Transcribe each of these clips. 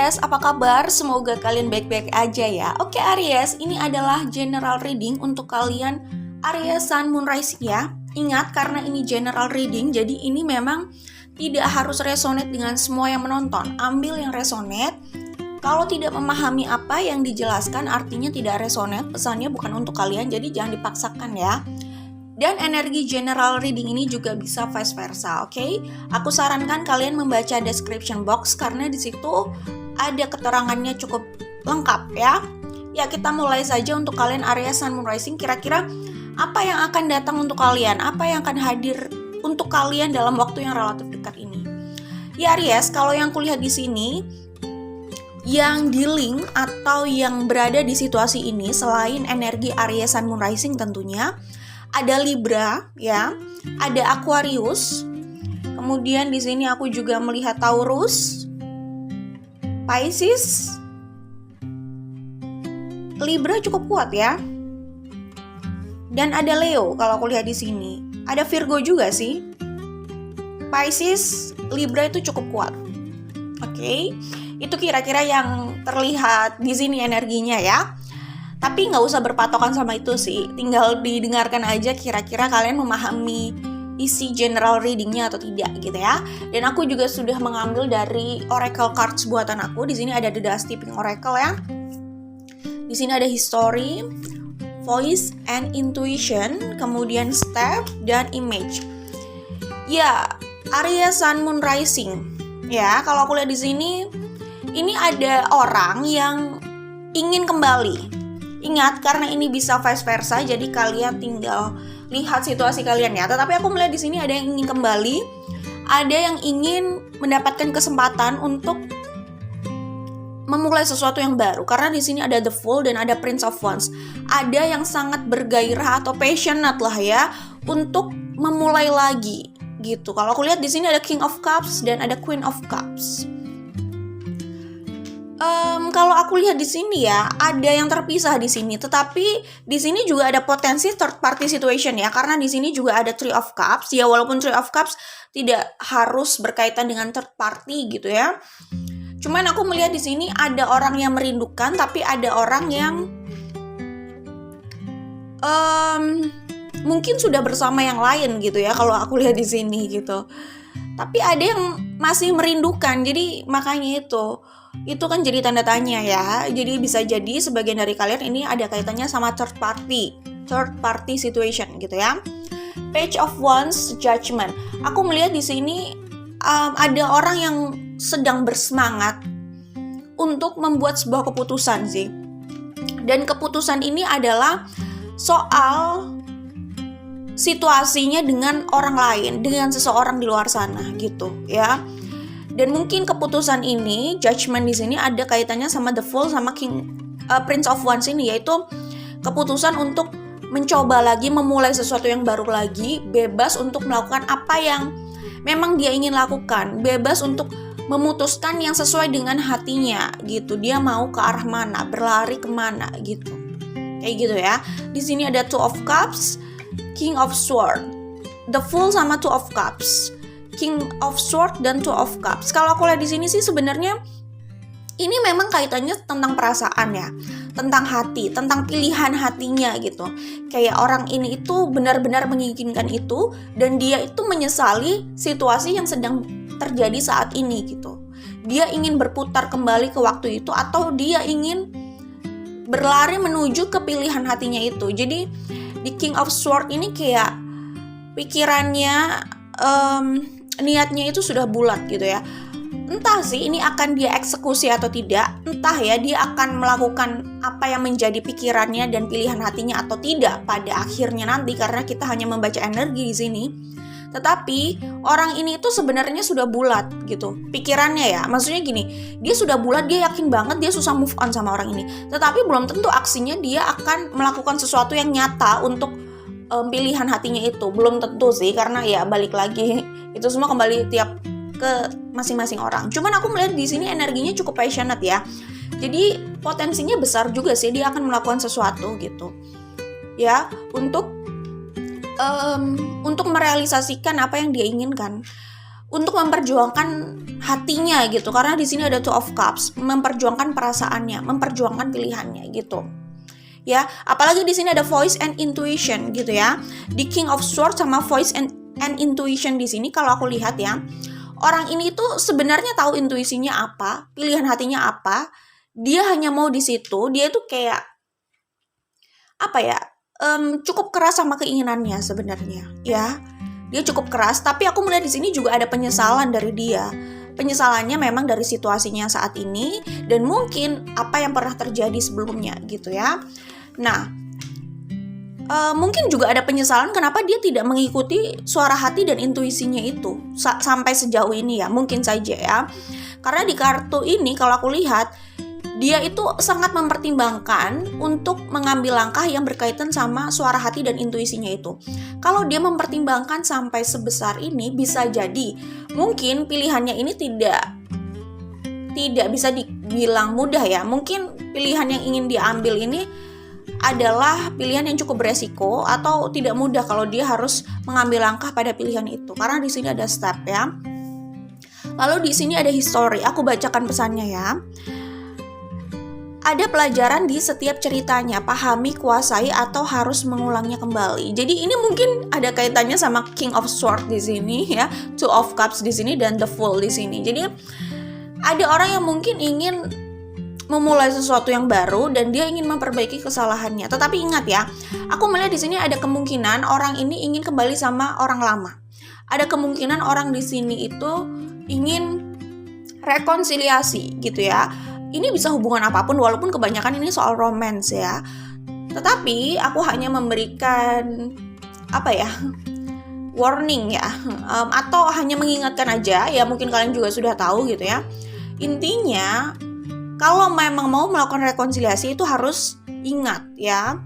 Aries, apa kabar? Semoga kalian baik-baik aja ya. Oke Aries, ini adalah general reading untuk kalian Aries Sun Moon Rising ya. Ingat, karena ini general reading, jadi ini memang tidak harus resonate dengan semua yang menonton. Ambil yang resonate. Kalau tidak memahami apa yang dijelaskan, artinya tidak resonate, pesannya bukan untuk kalian, jadi jangan dipaksakan ya. Dan energi general reading ini juga bisa vice versa, oke? Aku sarankan kalian membaca description box karena di situ ada keterangannya cukup lengkap ya. Ya, kita mulai saja untuk kalian Aries Sun Moon Rising. Kira-kira apa yang akan datang untuk kalian? Apa yang akan hadir untuk kalian dalam waktu yang relatif dekat ini? Ya Aries, kalau yang kulihat di sini, yang dealing atau yang berada di situasi ini selain energi Aries Sun Moon Rising tentunya ada Libra ya, ada Aquarius. Kemudian di sini aku juga melihat Taurus, Pisces. Libra cukup kuat ya. Dan ada Leo kalau aku lihat di sini. Ada Virgo juga sih. Pisces, Libra itu cukup kuat. Oke. Itu kira-kira yang terlihat di sini energinya ya. Tapi nggak usah berpatokan sama itu sih, tinggal didengarkan aja kira-kira kalian memahami isi general readingnya atau tidak gitu ya. Dan aku juga sudah mengambil dari oracle cards buatan aku. Di sini ada The Dusty Pink Oracle ya. Di sini ada History, Voice and Intuition, kemudian Step dan Image. Ya, Aries Sun Moon Rising. Ya, kalau aku lihat di sini, ini ada orang yang ingin kembali. Ingat, karena ini bisa vice versa, jadi kalian tinggal lihat situasi kalian ya. Tetapi aku melihat di sini ada yang ingin kembali, ada yang ingin mendapatkan kesempatan untuk memulai sesuatu yang baru. Karena di sini ada The Fool dan ada Prince of Wands. Ada yang sangat bergairah atau passionate lah ya untuk memulai lagi gitu. Kalau aku lihat di sini ada King of Cups dan ada Queen of Cups. Kalau aku lihat di sini ya, ada yang terpisah di sini, tetapi di sini juga ada potensi third party situation ya, karena di sini juga ada Three of Cups ya, walaupun Three of Cups tidak harus berkaitan dengan third party gitu ya. Cuman aku melihat di sini ada orang yang merindukan, tapi ada orang yang mungkin sudah bersama yang lain gitu ya, kalau aku lihat di sini gitu. Tapi ada yang masih merindukan, jadi makanya itu kan jadi tanda tanya ya. Jadi bisa jadi sebagian dari kalian ini ada kaitannya sama third party situation gitu ya. Page of Wands, Judgment. Aku melihat di sini ada orang yang sedang bersemangat untuk membuat sebuah keputusan sih. Dan keputusan ini adalah soal situasinya dengan orang lain, dengan seseorang di luar sana gitu ya. Dan mungkin keputusan ini, judgment di sini ada kaitannya sama The Fool sama Prince of Wands ini, yaitu keputusan untuk mencoba lagi, memulai sesuatu yang baru lagi, bebas untuk melakukan apa yang memang dia ingin lakukan, bebas untuk memutuskan yang sesuai dengan hatinya gitu. Dia mau ke arah mana, berlari kemana gitu. Kayak gitu ya. Di sini ada Two of Cups, King of Swords, The Fool sama Two of Cups. King of Swords dan Two of Cups. Kalau aku lihat di sini sih sebenarnya ini memang kaitannya tentang perasaan ya, tentang hati, tentang pilihan hatinya gitu. Kayak orang ini itu benar-benar menginginkan itu dan dia itu menyesali situasi yang sedang terjadi saat ini gitu. Dia ingin berputar kembali ke waktu itu atau dia ingin berlari menuju ke pilihan hatinya itu. Jadi di King of Swords ini kayak pikirannya niatnya itu sudah bulat gitu ya. Entah sih ini akan dia eksekusi atau tidak, entah ya dia akan melakukan apa yang menjadi pikirannya dan pilihan hatinya atau tidak pada akhirnya nanti, karena kita hanya membaca energi di sini. Tetapi orang ini itu sebenarnya sudah bulat gitu pikirannya ya. Maksudnya gini, dia sudah bulat, dia yakin banget dia susah move on sama orang ini. Tetapi belum tentu aksinya dia akan melakukan sesuatu yang nyata untuk pilihan hatinya itu. Belum tentu sih, karena ya balik lagi itu semua kembali tiap ke masing-masing orang. Cuman aku melihat di sini energinya cukup passionate ya. Jadi potensinya besar juga sih dia akan melakukan sesuatu gitu. Ya, untuk merealisasikan apa yang dia inginkan. untuk memperjuangkan hatinya gitu, karena di sini ada Two of Cups, memperjuangkan perasaannya, memperjuangkan pilihannya gitu. Ya, apalagi di sini ada voice and intuition gitu ya. Di King of Swords sama voice and intuition di sini kalau aku lihat ya, orang ini tuh sebenarnya tahu intuisinya apa, pilihan hatinya apa. Dia hanya mau di situ. Dia tuh kayak apa ya? Cukup keras sama keinginannya sebenarnya, ya. Dia cukup keras, tapi aku melihat di sini juga ada penyesalan dari dia. Penyesalannya memang dari situasinya saat ini dan mungkin apa yang pernah terjadi sebelumnya gitu ya. Nah, mungkin juga ada penyesalan kenapa dia tidak mengikuti suara hati dan intuisinya itu sampai sejauh ini ya, mungkin saja ya. Karena di kartu ini kalau aku lihat, dia itu sangat mempertimbangkan untuk mengambil langkah yang berkaitan sama suara hati dan intuisinya itu. Kalau dia mempertimbangkan sampai sebesar ini, bisa jadi mungkin pilihannya ini tidak bisa dibilang mudah ya. Mungkin pilihan yang ingin diambil ini adalah pilihan yang cukup beresiko atau tidak mudah kalau dia harus mengambil langkah pada pilihan itu. Karena di sini ada step ya. Lalu di sini ada history. Aku bacakan pesannya ya. Ada pelajaran di setiap ceritanya, pahami, kuasai, atau harus mengulangnya kembali. Jadi ini mungkin ada kaitannya sama King of Swords di sini ya, Two of Cups di sini dan The Fool di sini. Jadi ada orang yang mungkin ingin memulai sesuatu yang baru dan dia ingin memperbaiki kesalahannya. Tetapi ingat ya, aku melihat di sini ada kemungkinan orang ini ingin kembali sama orang lama. Ada kemungkinan orang di sini itu ingin rekonsiliasi gitu ya. Ini bisa hubungan apapun, walaupun kebanyakan ini soal romance ya. Tetapi aku hanya memberikan warning ya, atau hanya mengingatkan aja ya, mungkin kalian juga sudah tahu gitu ya. Intinya kalau memang mau melakukan rekonsiliasi itu harus ingat ya,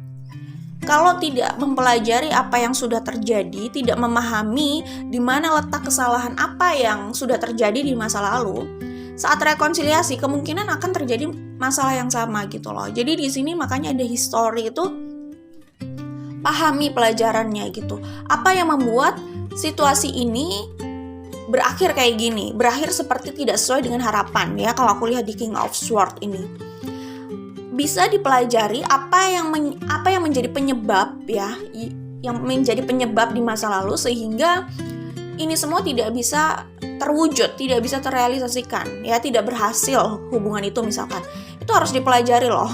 kalau tidak mempelajari apa yang sudah terjadi, tidak memahami di mana letak kesalahan apa yang sudah terjadi di masa lalu, saat rekonsiliasi kemungkinan akan terjadi masalah yang sama gitu loh. Jadi di sini makanya ada history itu, pahami pelajarannya gitu. Apa yang membuat situasi ini berakhir kayak gini, berakhir seperti tidak sesuai dengan harapan ya. Kalau aku lihat di King of Swords ini, bisa dipelajari apa yang menjadi penyebab ya, yang menjadi penyebab di masa lalu sehingga ini semua tidak bisa terwujud, tidak bisa terrealisasikan ya, tidak berhasil hubungan itu misalkan. Itu harus dipelajari loh.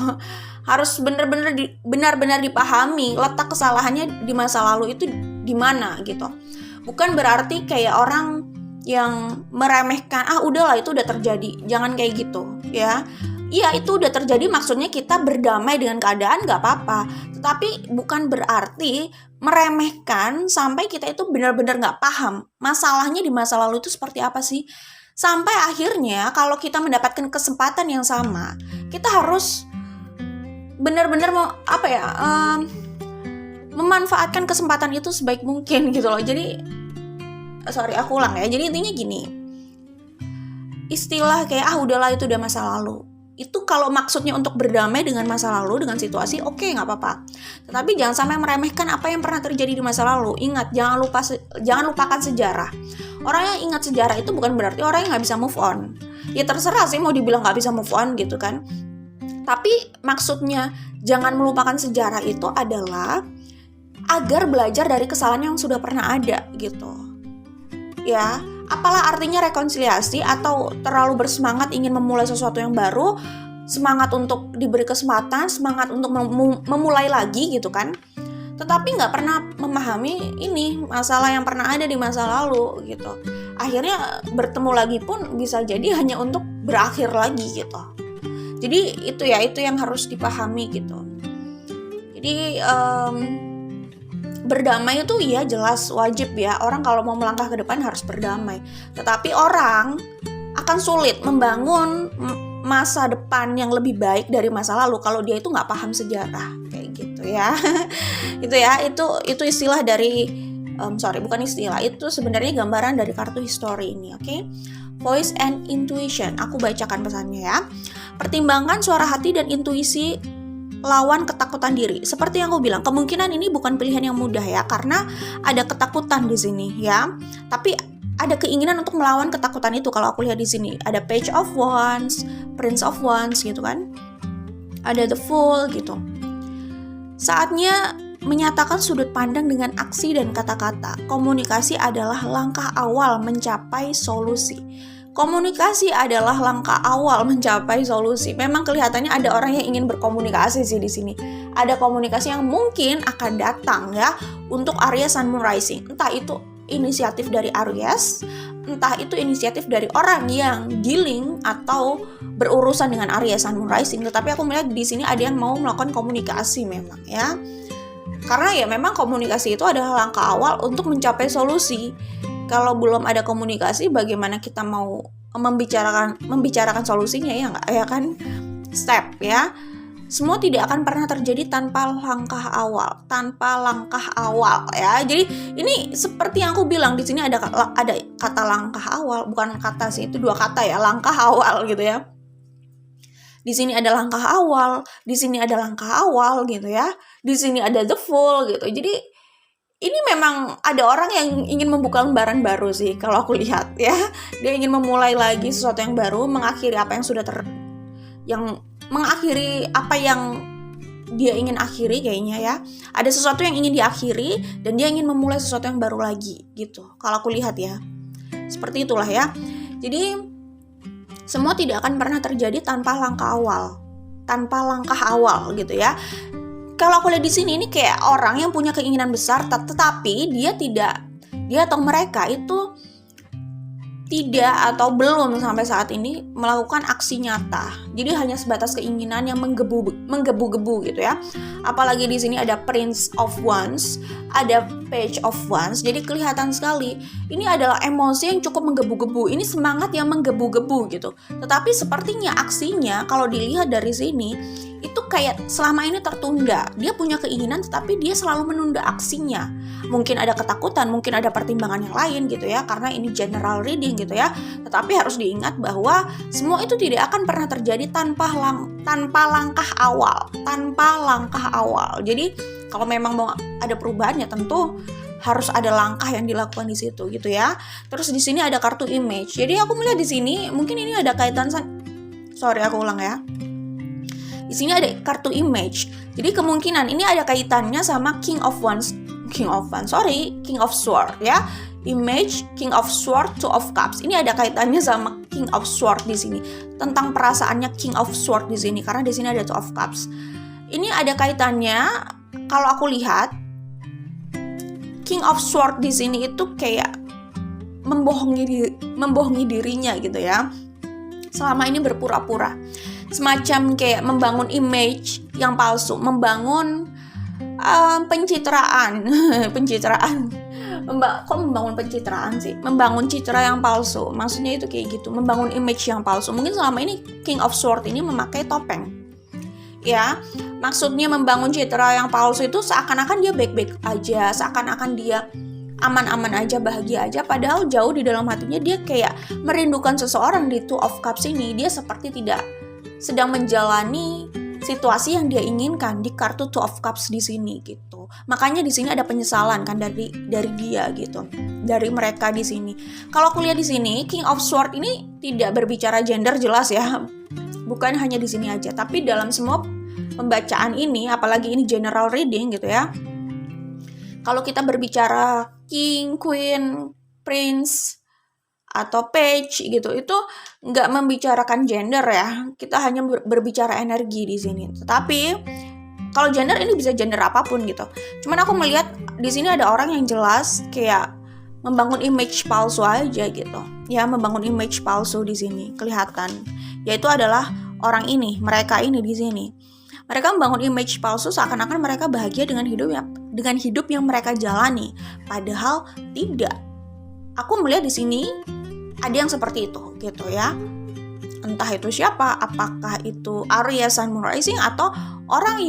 Harus benar-benar dipahami letak kesalahannya di masa lalu itu di mana gitu. Bukan berarti kayak orang yang meremehkan, udahlah itu udah terjadi. Jangan kayak gitu ya. Iya, itu udah terjadi, maksudnya kita berdamai dengan keadaan, gak apa-apa. Tetapi bukan berarti meremehkan sampai kita itu benar-benar gak paham masalahnya di masa lalu itu seperti apa sih. Sampai akhirnya kalau kita mendapatkan kesempatan yang sama, kita harus benar-benar memanfaatkan kesempatan itu sebaik mungkin gitu loh. Jadi, aku ulang ya. Jadi intinya gini, istilah kayak udahlah itu udah masa lalu, itu kalau maksudnya untuk berdamai dengan masa lalu, dengan situasi, oke, nggak apa-apa. Tetapi jangan sampai meremehkan apa yang pernah terjadi di masa lalu. Ingat, jangan lupakan sejarah. Orang yang ingat sejarah itu bukan berarti orang yang nggak bisa move on. Ya terserah sih mau dibilang nggak bisa move on gitu kan. Tapi maksudnya jangan melupakan sejarah itu adalah agar belajar dari kesalahan yang sudah pernah ada gitu. Ya, apalah artinya rekonsiliasi atau terlalu bersemangat ingin memulai sesuatu yang baru, semangat untuk diberi kesempatan, semangat untuk memulai lagi gitu kan. Tetapi nggak pernah memahami ini masalah yang pernah ada di masa lalu gitu. Akhirnya bertemu lagi pun bisa jadi hanya untuk berakhir lagi gitu. Jadi itu yang harus dipahami gitu. Jadi berdamai itu ya jelas wajib ya. Orang kalau mau melangkah ke depan harus berdamai. Tetapi orang akan sulit membangun masa depan yang lebih baik dari masa lalu kalau dia itu nggak paham sejarah kayak gitu ya. itu istilah dari bukan istilah, itu sebenarnya gambaran dari kartu history ini, oke? Voice and intuition. Aku bacakan pesannya ya. Pertimbangkan suara hati dan intuisi lawan ketakutan diri. Seperti yang aku bilang, kemungkinan ini bukan pilihan yang mudah ya, karena ada ketakutan di sini ya. Tapi ada keinginan untuk melawan ketakutan itu. Kalau aku lihat di sini ada Page of Wands, Prince of Wands gitu kan. Ada The Fool gitu. Saatnya menyatakan sudut pandang dengan aksi dan kata-kata. Komunikasi adalah langkah awal mencapai solusi. Komunikasi adalah langkah awal mencapai solusi. Memang kelihatannya ada orang yang ingin berkomunikasi sih di sini. Ada komunikasi yang mungkin akan datang ya untuk Aries Sun Moon Rising. Entah itu inisiatif dari Aries, entah itu inisiatif dari orang yang dealing atau berurusan dengan Aries Sun Moon Rising. Tetapi aku melihat di sini ada yang mau melakukan komunikasi memang ya. Karena ya memang komunikasi itu adalah langkah awal untuk mencapai solusi. Kalau belum ada komunikasi, bagaimana kita mau membicarakan solusinya ya nggak? Ya kan? Step ya. Semua tidak akan pernah terjadi tanpa langkah awal ya. Jadi ini seperti yang aku bilang di sini ada kata langkah awal, bukan kata sih, itu 2 kata ya, langkah awal gitu ya. Di sini ada langkah awal, di sini ada langkah awal gitu ya. Di sini ada The Fool gitu. Jadi ini memang ada orang yang ingin membuka lembaran baru sih kalau aku lihat ya. Dia ingin memulai lagi sesuatu yang baru, mengakhiri apa yang sudah mengakhiri apa yang dia ingin akhiri kayaknya ya. Ada sesuatu yang ingin diakhiri dan dia ingin memulai sesuatu yang baru lagi gitu. Kalau aku lihat ya. Seperti itulah ya. Jadi semua tidak akan pernah terjadi tanpa langkah awal gitu ya. Kalau aku lihat di sini ini kayak orang yang punya keinginan besar, tetapi dia atau mereka itu tidak atau belum sampai saat ini melakukan aksi nyata. Jadi hanya sebatas keinginan yang menggebu-gebu gitu ya. Apalagi di sini ada Prince of Wands, ada Page of Wands. Jadi kelihatan sekali ini adalah emosi yang cukup menggebu-gebu. Ini semangat yang menggebu-gebu gitu. Tetapi sepertinya aksinya kalau dilihat dari sini itu kayak selama ini tertunda. Dia punya keinginan tetapi dia selalu menunda aksinya. Mungkin ada ketakutan, mungkin ada pertimbangan yang lain gitu ya, karena ini general reading gitu ya. Tetapi harus diingat bahwa semua itu tidak akan pernah terjadi tanpa langkah awal. Jadi kalau memang mau ada perubahan ya tentu harus ada langkah yang dilakukan di situ gitu ya. Terus di sini ada kartu image. Jadi aku melihat di sini mungkin ini ada kaitan aku ulang ya. Di sini ada kartu image. Jadi kemungkinan ini ada kaitannya sama King of Sword ya. Image, King of Sword, Two of Cups. Ini ada kaitannya sama King of Sword di sini. Tentang perasaannya King of Sword di sini karena di sini ada Two of Cups. Ini ada kaitannya kalau aku lihat King of Sword di sini itu kayak membohongi dirinya gitu ya. Selama ini berpura-pura. Semacam kayak membangun image yang palsu, membangun pencitraan. Kok membangun pencitraan sih? Membangun citra yang palsu. Maksudnya itu kayak gitu, membangun image yang palsu. Mungkin selama ini King of Sword ini memakai topeng. Ya, maksudnya membangun citra yang palsu itu seakan-akan dia baik-baik aja, seakan-akan dia aman-aman aja, bahagia aja, padahal jauh di dalam hatinya dia kayak merindukan seseorang. Di Two of Cups ini dia seperti tidak sedang menjalani situasi yang dia inginkan di kartu Two of Cups di sini gitu. Makanya di sini ada penyesalan kan dari dia gitu, dari mereka di sini. Kalau aku lihat di sini King of Sword ini tidak berbicara gender jelas ya, bukan hanya di sini aja, tapi dalam semua pembacaan ini, apalagi ini general reading gitu ya. Kalau kita berbicara King, Queen, Prince atau Page gitu, itu nggak membicarakan gender ya. Kita hanya berbicara energi di sini. Tetapi kalau gender ini bisa gender apapun gitu. Cuman aku melihat di sini ada orang yang jelas kayak membangun image palsu aja gitu. Ya, membangun image palsu di sini kelihatan. Yaitu adalah orang ini, mereka ini di sini. Mereka membangun image palsu seakan-akan mereka bahagia dengan hidup yang mereka jalani, padahal tidak. Aku melihat di sini ada yang seperti itu, gitu ya. Entah itu siapa, apakah itu Aries Sun Moon Rising atau orang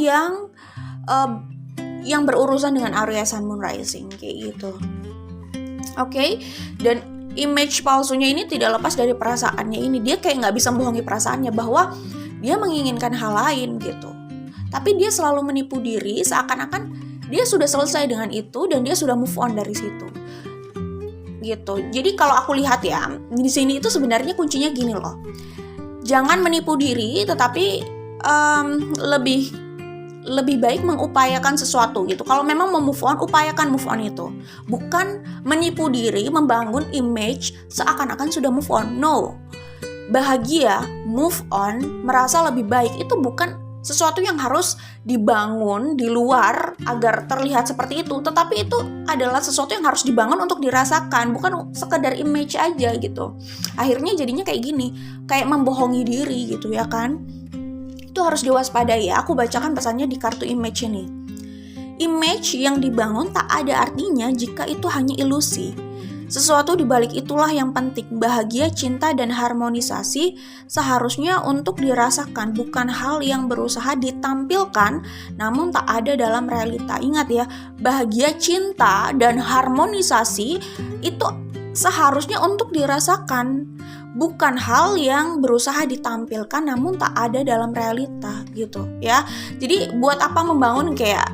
yang berurusan dengan Aries Sun Moon Rising kayak gitu. Oke, dan image palsunya ini tidak lepas dari perasaannya ini. Dia kayak nggak bisa membohongi perasaannya bahwa dia menginginkan hal lain gitu. Tapi dia selalu menipu diri seakan-akan dia sudah selesai dengan itu dan dia sudah move on dari situ. gitu. Jadi kalau aku lihat ya, di sini itu sebenarnya kuncinya gini loh. Jangan menipu diri, tetapi lebih baik mengupayakan sesuatu gitu. Kalau memang mau move on, upayakan move on itu. Bukan menipu diri, membangun image seakan-akan sudah move on. No. Bahagia, move on, merasa lebih baik itu bukan sesuatu yang harus dibangun di luar agar terlihat seperti itu, tetapi itu adalah sesuatu yang harus dibangun untuk dirasakan, bukan sekedar image aja gitu. Akhirnya jadinya kayak gini, kayak membohongi diri gitu ya kan. Itu harus diwaspadai ya. Aku bacakan pesannya di kartu image ini. Image yang dibangun tak ada artinya jika itu hanya ilusi. Sesuatu di balik itulah yang penting. Bahagia, cinta, dan harmonisasi seharusnya untuk dirasakan, bukan hal yang berusaha ditampilkan namun tak ada dalam realita. Ingat ya, bahagia, cinta, dan harmonisasi itu seharusnya untuk dirasakan, bukan hal yang berusaha ditampilkan namun tak ada dalam realita gitu ya. Jadi buat apa membangun kayak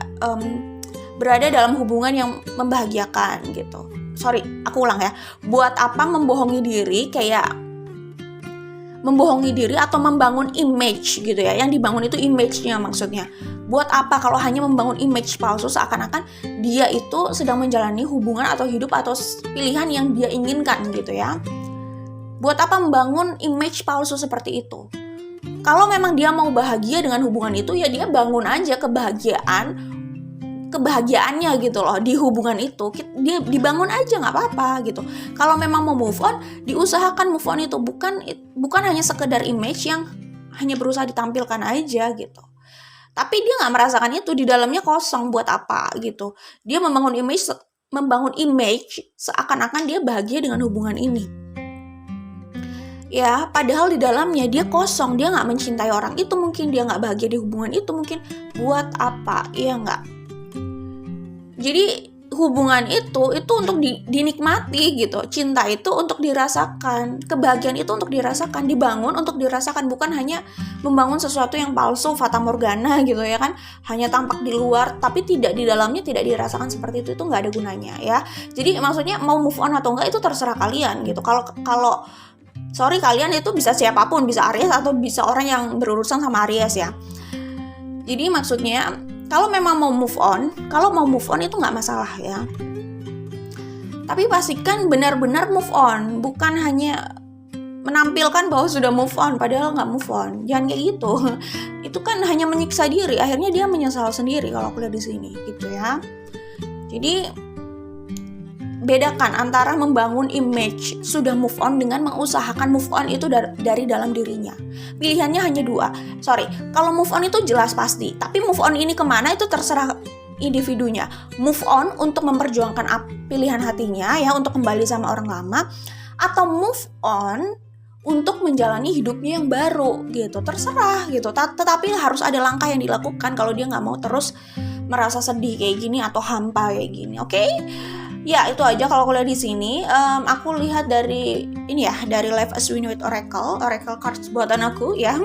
berada dalam hubungan yang membahagiakan gitu. Sorry, aku ulang ya. Buat apa membohongi diri, kayak membohongi diri atau membangun image gitu ya. Yang dibangun itu image-nya maksudnya. Buat apa kalau hanya membangun image palsu seakan-akan dia itu sedang menjalani hubungan atau hidup atau pilihan yang dia inginkan gitu ya. Buat apa membangun image palsu seperti itu? Kalau memang dia mau bahagia dengan hubungan itu, ya dia bangun aja kebahagiaannya gitu loh di hubungan itu. Dia dibangun aja, nggak apa-apa gitu. Kalau memang mau move on, diusahakan move on itu, bukan hanya sekedar image yang hanya berusaha ditampilkan aja gitu. Tapi dia nggak merasakan itu, di dalamnya kosong. Buat apa gitu? Dia membangun image seakan-akan dia bahagia dengan hubungan ini. Ya, padahal di dalamnya dia kosong, dia nggak mencintai orang itu, mungkin dia nggak bahagia di hubungan itu, mungkin. Buat apa? Iya nggak? Jadi hubungan itu untuk dinikmati gitu. Cinta itu untuk dirasakan, kebahagiaan itu untuk dirasakan, dibangun untuk dirasakan, bukan hanya membangun sesuatu yang palsu, fata morgana gitu ya kan. Hanya tampak di luar tapi tidak di dalamnya, tidak dirasakan seperti itu nggak ada gunanya ya. Jadi maksudnya mau move on atau enggak itu terserah kalian gitu. Kalau sorry, kalian itu bisa siapapun, bisa Aries atau bisa orang yang berurusan sama Aries ya. Jadi maksudnya kalau memang mau move on itu nggak masalah ya. Tapi pastikan benar-benar move on, bukan hanya menampilkan bahwa sudah move on padahal nggak move on. Jangan kayak gitu. Itu kan hanya menyiksa diri, akhirnya dia menyesal sendiri kalau aku lihat di sini gitu ya. Jadi bedakan antara membangun image sudah move on dengan mengusahakan move on itu dari dalam dirinya. Pilihannya hanya dua. Sorry, kalau move on itu jelas pasti, tapi move on ini kemana itu terserah individunya. Move on untuk memperjuangkan pilihan hatinya ya, untuk kembali sama orang lama, atau move on untuk menjalani hidupnya yang baru gitu, terserah gitu. Tetapi harus ada langkah yang dilakukan kalau dia nggak mau terus merasa sedih kayak gini atau hampa kayak gini. Oke? Ya, itu aja kalau aku lihat di sini. Aku lihat dari ini ya, dari Life as We Know It Oracle cards buatan aku ya.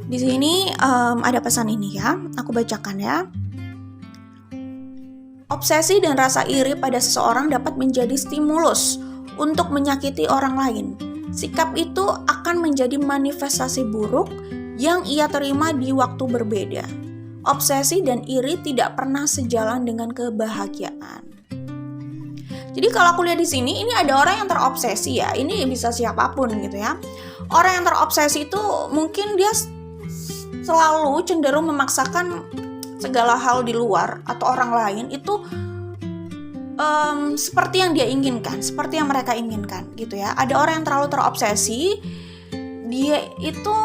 Di sini ada pesan ini ya, aku bacakan ya. Obsesi dan rasa iri pada seseorang dapat menjadi stimulus untuk menyakiti orang lain. Sikap itu akan menjadi manifestasi buruk yang ia terima di waktu berbeda. Obsesi dan iri tidak pernah sejalan dengan kebahagiaan. Jadi kalau aku lihat di sini, ini ada orang yang terobsesi ya. Ini bisa siapapun gitu ya. Orang yang terobsesi itu mungkin dia selalu cenderung memaksakan segala hal di luar atau orang lain itu seperti yang dia inginkan, seperti yang mereka inginkan gitu ya. Ada orang yang terlalu terobsesi, dia itu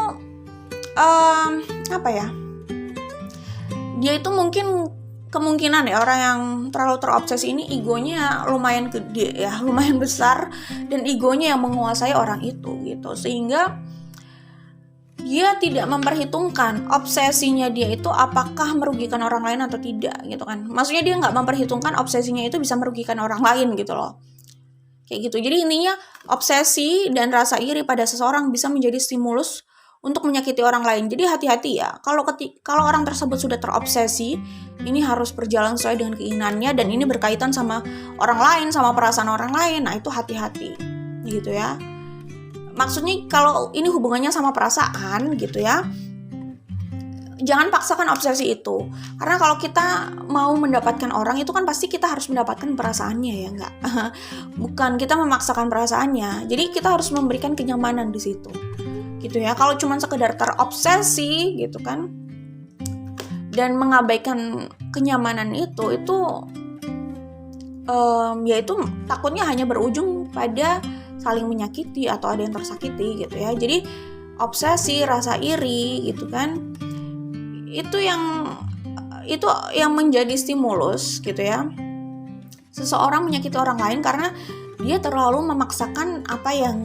dia itu mungkin kemungkinan ya, orang yang terlalu terobsesi ini egonya lumayan gede ya, lumayan besar, dan egonya yang menguasai orang itu gitu, sehingga dia tidak memperhitungkan obsesinya dia itu apakah merugikan orang lain atau tidak gitu kan. Maksudnya dia nggak memperhitungkan obsesinya itu bisa merugikan orang lain gitu loh, kayak gitu. Jadi intinya obsesi dan rasa iri pada seseorang bisa menjadi stimulus untuk menyakiti orang lain. Jadi hati-hati ya, kalau orang tersebut sudah terobsesi, ini harus berjalan sesuai dengan keinginannya, dan ini berkaitan sama orang lain, sama perasaan orang lain. Nah itu hati-hati gitu ya. Maksudnya kalau ini hubungannya sama perasaan gitu ya, jangan paksakan obsesi itu. Karena kalau kita mau mendapatkan orang itu kan pasti kita harus mendapatkan perasaannya ya, enggak? Bukan kita memaksakan perasaannya. Jadi kita harus memberikan kenyamanan di situ. Gitu ya. Kalau cuma sekedar terobsesi gitu kan, dan mengabaikan kenyamanan itu ya itu takutnya hanya berujung pada saling menyakiti atau ada yang tersakiti gitu ya. Jadi obsesi, rasa iri gitu kan, itu yang menjadi stimulus gitu ya, seseorang menyakiti orang lain karena dia terlalu memaksakan apa yang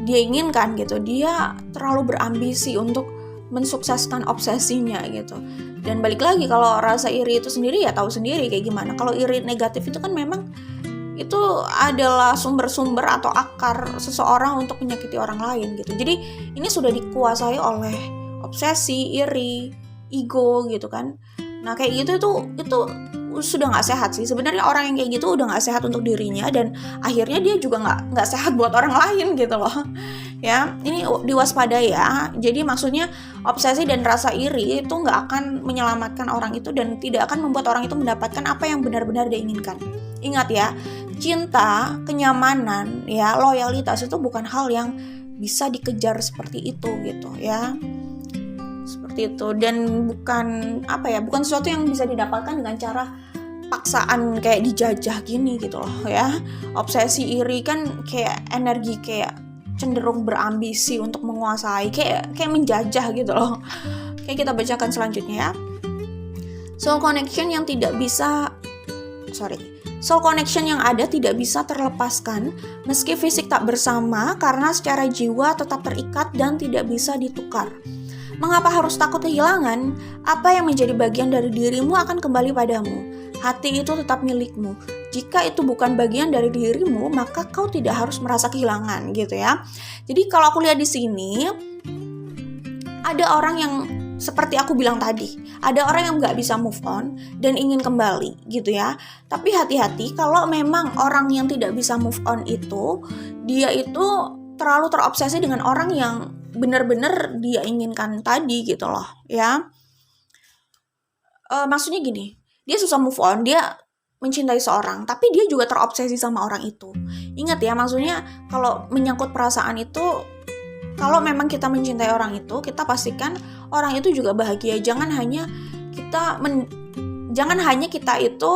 dia inginkan gitu. Dia terlalu berambisi untuk mensukseskan obsesinya gitu. Dan balik lagi, kalau rasa iri itu sendiri ya tahu sendiri kayak gimana. Kalau iri negatif itu kan memang itu adalah sumber-sumber atau akar seseorang untuk menyakiti orang lain gitu. Jadi ini sudah dikuasai oleh obsesi, iri, ego gitu kan. Nah kayak gitu itu sudah nggak sehat sih. Sebenarnya orang yang kayak gitu udah nggak sehat untuk dirinya, dan akhirnya dia juga nggak sehat buat orang lain gitu loh. Ya, ini diwaspadai ya. Jadi maksudnya obsesi dan rasa iri itu nggak akan menyelamatkan orang itu, dan tidak akan membuat orang itu mendapatkan apa yang benar-benar dia inginkan. Ingat ya, cinta, kenyamanan, ya loyalitas itu bukan hal yang bisa dikejar seperti itu gitu ya. Seperti itu, dan bukan sesuatu yang bisa didapatkan dengan cara paksaan kayak dijajah gini gitu loh ya. Obsesi iri kan kayak energi, kayak cenderung berambisi untuk menguasai, kayak menjajah gitu loh. Kayak kita bacakan selanjutnya ya. Soul connection yang ada tidak bisa terlepaskan meski fisik tak bersama, karena secara jiwa tetap terikat dan tidak bisa ditukar. Mengapa harus takut kehilangan? Apa yang menjadi bagian dari dirimu akan kembali padamu. Hati itu tetap milikmu. Jika itu bukan bagian dari dirimu, maka kau tidak harus merasa kehilangan gitu ya. Jadi kalau aku lihat di sini, ada orang yang seperti aku bilang tadi, ada orang yang nggak bisa move on dan ingin kembali gitu ya. Tapi hati-hati kalau memang orang yang tidak bisa move on itu, dia itu terlalu terobsesi dengan orang yang benar-benar dia inginkan tadi gitu loh ya. Maksudnya gini, dia susah move on, dia mencintai seorang, tapi dia juga terobsesi sama orang itu. Ingat ya, maksudnya kalau menyangkut perasaan itu, kalau memang kita mencintai orang itu, kita pastikan orang itu juga bahagia. Jangan hanya kita itu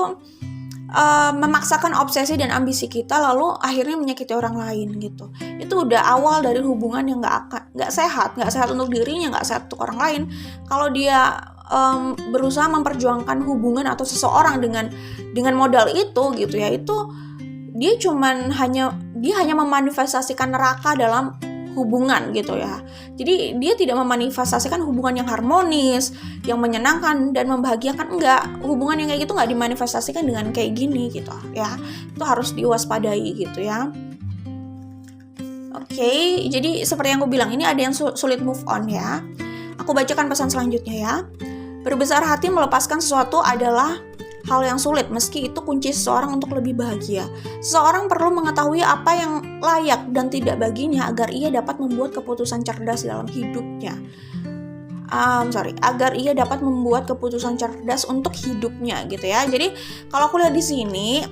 memaksakan obsesi dan ambisi kita lalu akhirnya menyakiti orang lain gitu. Itu udah awal dari hubungan yang nggak sehat untuk dirinya, nggak sehat untuk orang lain. Kalau dia berusaha memperjuangkan hubungan atau seseorang dengan modal itu gitu ya, itu dia hanya memanifestasikan neraka dalam hubungan gitu ya. Jadi dia tidak memanifestasikan hubungan yang harmonis, yang menyenangkan dan membahagiakan. Enggak, hubungan yang kayak gitu nggak dimanifestasikan dengan kayak gini gitu ya. Itu harus diwaspadai gitu ya. Oke, jadi seperti yang aku bilang, ini ada yang sulit move on ya. Aku bacakan pesan selanjutnya ya. Berbesar hati melepaskan sesuatu adalah hal yang sulit, meski itu kunci seseorang untuk lebih bahagia. Seseorang perlu mengetahui apa yang layak dan tidak baginya agar ia dapat membuat keputusan cerdas dalam hidupnya. Agar ia dapat membuat keputusan cerdas untuk hidupnya gitu ya. Jadi kalau aku lihat di sini,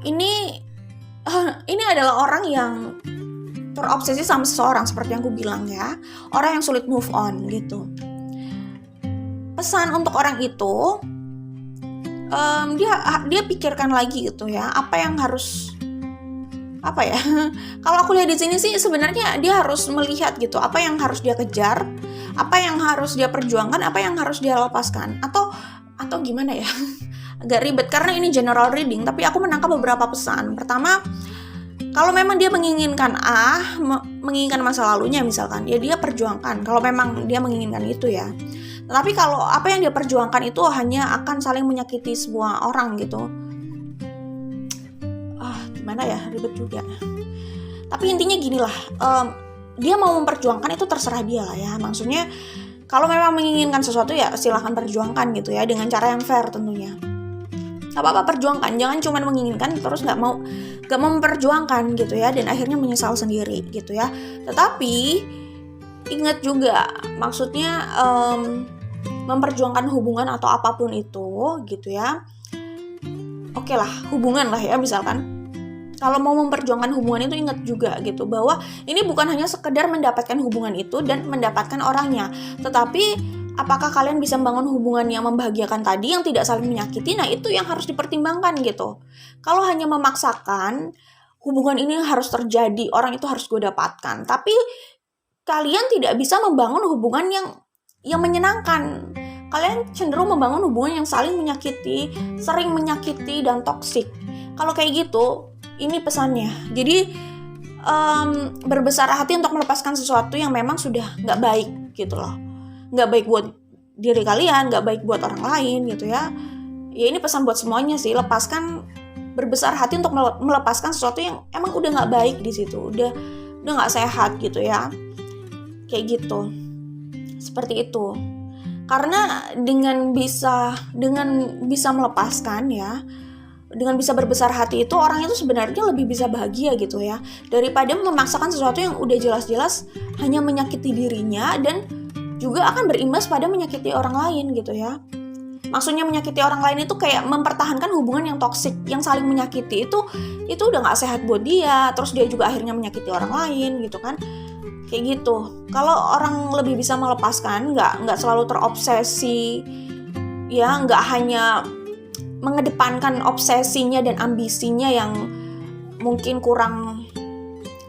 ini adalah orang yang terobsesi sama seseorang seperti yang aku bilang ya. Orang yang sulit move on gitu. Pesan untuk orang itu, dia pikirkan lagi gitu ya, kalau aku lihat di sini sih sebenarnya dia harus melihat gitu, apa yang harus dia kejar, apa yang harus dia perjuangkan, apa yang harus dia lepaskan, atau gimana ya. Agak ribet karena ini general reading, tapi aku menangkap beberapa pesan. Pertama, kalau memang dia menginginkan menginginkan masa lalunya misalkan, ya dia perjuangkan kalau memang dia menginginkan itu ya. Tapi kalau apa yang dia perjuangkan itu hanya akan saling menyakiti sebuah orang gitu, gimana ya, ribet juga. Tapi intinya gini lah, dia mau memperjuangkan itu terserah dia lah ya. Maksudnya kalau memang menginginkan sesuatu ya silahkan perjuangkan gitu ya, dengan cara yang fair tentunya. Gak apa-apa, perjuangkan, jangan cuma menginginkan terus gak mau memperjuangkan gitu ya, dan akhirnya menyesal sendiri gitu ya. Tetapi ingat juga, maksudnya memperjuangkan hubungan atau apapun itu gitu ya, oke lah, hubungan lah ya misalkan. Kalau mau memperjuangkan hubungan itu ingat juga gitu bahwa ini bukan hanya sekedar mendapatkan hubungan itu dan mendapatkan orangnya, tetapi apakah kalian bisa membangun hubungan yang membahagiakan tadi, yang tidak saling menyakiti. Nah itu yang harus dipertimbangkan gitu. Kalau hanya memaksakan hubungan ini harus terjadi, orang itu harus gue dapatkan, tapi kalian tidak bisa membangun hubungan yang menyenangkan. Kalian cenderung membangun hubungan yang saling menyakiti, sering menyakiti, dan toksik. Kalau kayak gitu, ini pesannya. Jadi berbesar hati untuk melepaskan sesuatu yang memang sudah gak baik gitu loh. Gak baik buat diri kalian, gak baik buat orang lain gitu ya. Ya ini pesan buat semuanya sih, berbesar hati untuk melepaskan sesuatu yang emang udah gak baik di situ, udah gak sehat gitu ya. Kayak gitu. Seperti itu. Karena dengan bisa melepaskan ya, dengan bisa berbesar hati itu, orang itu sebenarnya lebih bisa bahagia gitu ya, daripada memaksakan sesuatu yang udah jelas-jelas hanya menyakiti dirinya dan juga akan berimbas pada menyakiti orang lain gitu ya. Maksudnya menyakiti orang lain itu kayak mempertahankan hubungan yang toksik, yang saling menyakiti itu udah gak sehat buat dia, terus dia juga akhirnya menyakiti orang lain gitu kan. Kayak gitu. Kalau orang lebih bisa melepaskan, nggak selalu terobsesi ya, nggak hanya mengedepankan obsesinya dan ambisinya yang mungkin kurang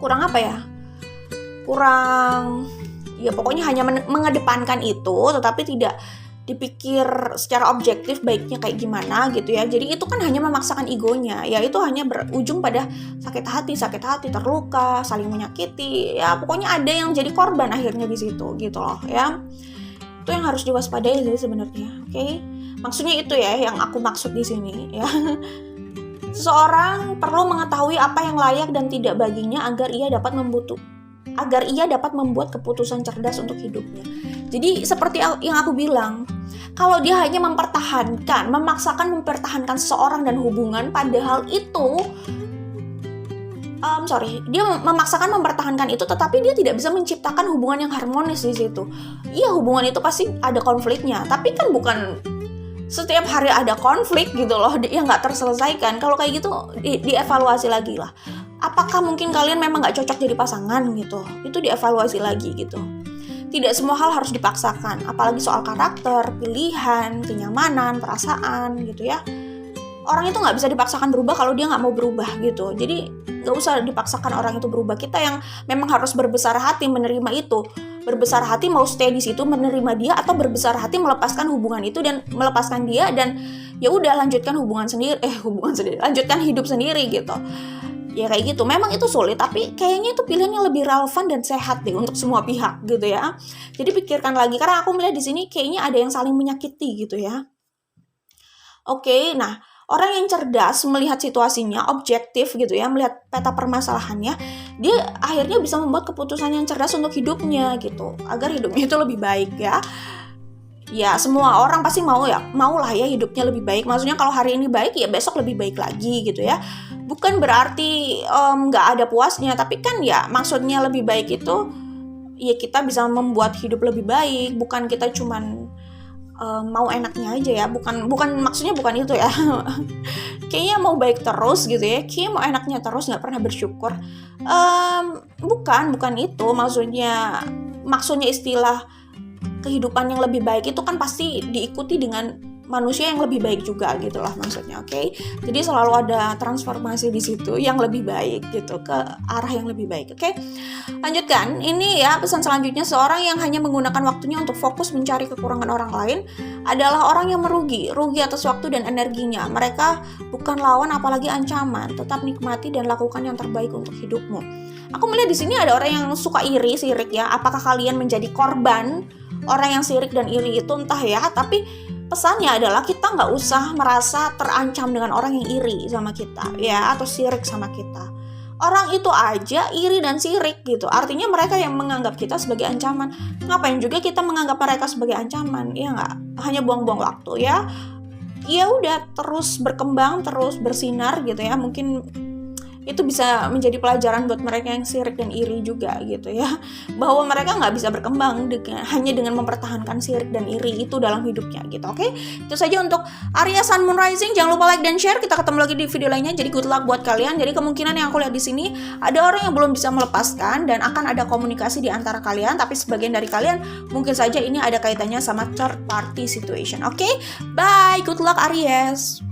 apa ya, ya pokoknya hanya mengedepankan itu, tetapi tidak dipikir secara objektif baiknya kayak gimana gitu ya. Jadi itu kan hanya memaksakan egonya, ya itu hanya berujung pada sakit hati, terluka, saling menyakiti, ya pokoknya ada yang jadi korban akhirnya di situ gitu loh ya. Itu yang harus diwaspadai sih sebenarnya. Oke? Maksudnya itu ya yang aku maksud di sini ya. Seseorang perlu mengetahui apa yang layak dan tidak baginya agar ia dapat membuat keputusan cerdas untuk hidupnya. Jadi seperti yang aku bilang, kalau dia hanya memaksakan mempertahankan seseorang dan hubungan, padahal itu dia memaksakan mempertahankan itu, tetapi dia tidak bisa menciptakan hubungan yang harmonis di situ. Iya, hubungan itu pasti ada konfliknya, tapi kan bukan setiap hari ada konflik gitu loh, yang nggak terselesaikan. Kalau kayak gitu dievaluasi lagi lah. Apakah mungkin kalian memang nggak cocok jadi pasangan gitu? Itu dievaluasi lagi gitu. Tidak semua hal harus dipaksakan, apalagi soal karakter, pilihan, kenyamanan, perasaan gitu ya. Orang itu nggak bisa dipaksakan berubah kalau dia nggak mau berubah gitu. Jadi nggak usah dipaksakan orang itu berubah. Kita yang memang harus berbesar hati menerima itu. Berbesar hati mau stay di situ menerima dia, atau berbesar hati melepaskan hubungan itu dan melepaskan dia dan ya udah lanjutkan lanjutkan hidup sendiri gitu. Ya kayak gitu. Memang itu sulit, tapi kayaknya itu pilihan yang lebih relevan dan sehat deh untuk semua pihak gitu ya. Jadi pikirkan lagi, karena aku melihat di sini kayaknya ada yang saling menyakiti gitu ya. Oke, nah orang yang cerdas melihat situasinya objektif gitu ya, melihat peta permasalahannya, dia akhirnya bisa membuat keputusan yang cerdas untuk hidupnya gitu, agar hidupnya itu lebih baik ya. Ya semua orang pasti mau lah ya hidupnya lebih baik. Maksudnya kalau hari ini baik ya besok lebih baik lagi gitu ya. Bukan berarti nggak ada puasnya, tapi kan ya maksudnya lebih baik itu ya kita bisa membuat hidup lebih baik, bukan kita cuman mau enaknya aja ya, bukan maksudnya bukan itu ya. Kayaknya mau baik terus gitu ya, kayaknya mau enaknya terus, nggak pernah bersyukur. Bukan itu maksudnya istilah kehidupan yang lebih baik itu kan pasti diikuti dengan manusia yang lebih baik juga gitu lah maksudnya. Oke? Jadi selalu ada transformasi di situ yang lebih baik gitu, ke arah yang lebih baik. Oke? Lanjutkan. Ini ya pesan selanjutnya, seorang yang hanya menggunakan waktunya untuk fokus mencari kekurangan orang lain adalah orang yang merugi atas waktu dan energinya. Mereka bukan lawan apalagi ancaman. Tetap nikmati dan lakukan yang terbaik untuk hidupmu. Aku melihat di sini ada orang yang suka sirik ya. Apakah kalian menjadi korban orang yang sirik dan iri itu? Entah ya, tapi pesannya adalah kita nggak usah merasa terancam dengan orang yang iri sama kita ya, atau sirik sama kita. Orang itu aja iri dan sirik gitu. Artinya mereka yang menganggap kita sebagai ancaman. Ngapain juga kita menganggap mereka sebagai ancaman? Ya nggak? Hanya buang-buang waktu ya. Ya udah, terus berkembang, terus bersinar gitu ya. Mungkin itu bisa menjadi pelajaran buat mereka yang sirik dan iri juga gitu ya, bahwa mereka nggak bisa berkembang hanya dengan mempertahankan sirik dan iri itu dalam hidupnya gitu. Oke, itu saja untuk Arya Sun Moon Rising. Jangan lupa like dan share. Kita ketemu lagi di video lainnya. Jadi good luck buat kalian. Jadi kemungkinan yang aku lihat di sini ada orang yang belum bisa melepaskan dan akan ada komunikasi di antara kalian, tapi sebagian dari kalian mungkin saja ini ada kaitannya sama third party situation. Oke, bye, good luck Aries.